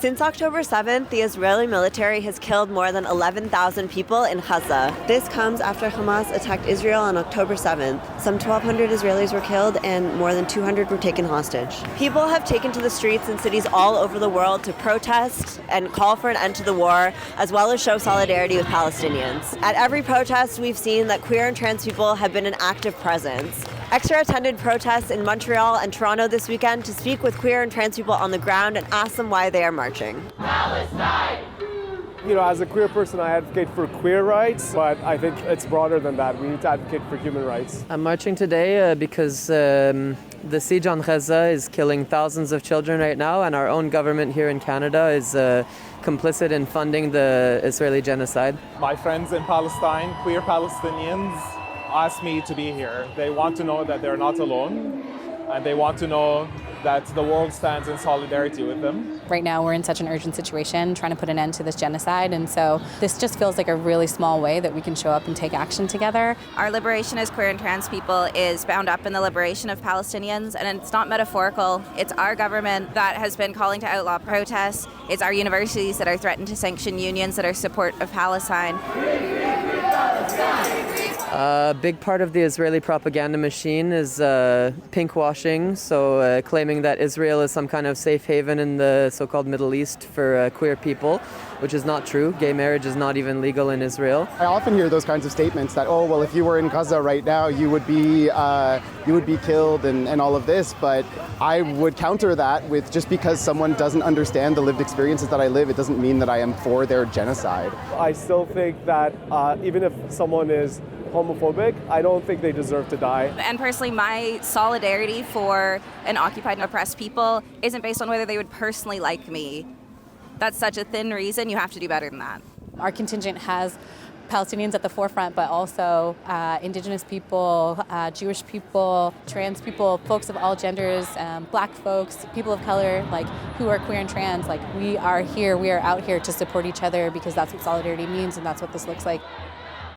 Since October 7th, the Israeli military has killed more than 11,000 people in Gaza. This comes after Hamas attacked Israel on October 7th. Some 1,200 Israelis were killed and more than 200 were taken hostage. People have taken to the streets in cities all over the world to protest and call for an end to the war, as well as show solidarity with Palestinians. At every protest, we've seen that queer and trans people have been an active presence. Xtra attended protests in Montreal and Toronto this weekend to speak with queer and trans people on the ground and ask them why they are marching. Palestine! As a queer person, I advocate for queer rights, but I think it's broader than that. We need to advocate for human rights. I'm marching today because the siege on Gaza is killing thousands of children right now, and our own government here in Canada is complicit in funding the Israeli genocide. My friends in Palestine, queer Palestinians, asked me to be here. They want to know that they're not alone, and they want to know that the world stands in solidarity with them. Right now we're in such an urgent situation trying to put an end to this genocide, and so this just feels like a really small way that we can show up and take action together. Our liberation as queer and trans people is bound up in the liberation of Palestinians, and it's not metaphorical. It's our government that has been calling to outlaw protests. It's our universities that are threatened to sanction unions that are support of Palestine. A big part of the Israeli propaganda machine is pinkwashing, so claiming that Israel is some kind of safe haven in the so-called Middle East for queer people, which is not true. Gay marriage is not even legal in Israel. I often hear those kinds of statements that, oh, well, if you were in Gaza right now, you would be killed and all of this. But I would counter that with, just because someone doesn't understand the lived experiences that I live, it doesn't mean that I am for their genocide. I still think that even if someone is homophobic, I don't think they deserve to die. And personally, my solidarity for an occupied and oppressed people isn't based on whether they would personally like me. That's such a thin reason. You have to do better than that. Our contingent has Palestinians at the forefront, but also Indigenous people, Jewish people, trans people, folks of all genders, Black folks, people of color, who are queer and trans. We are here, we are out here to support each other, because that's what solidarity means, and that's what this looks like.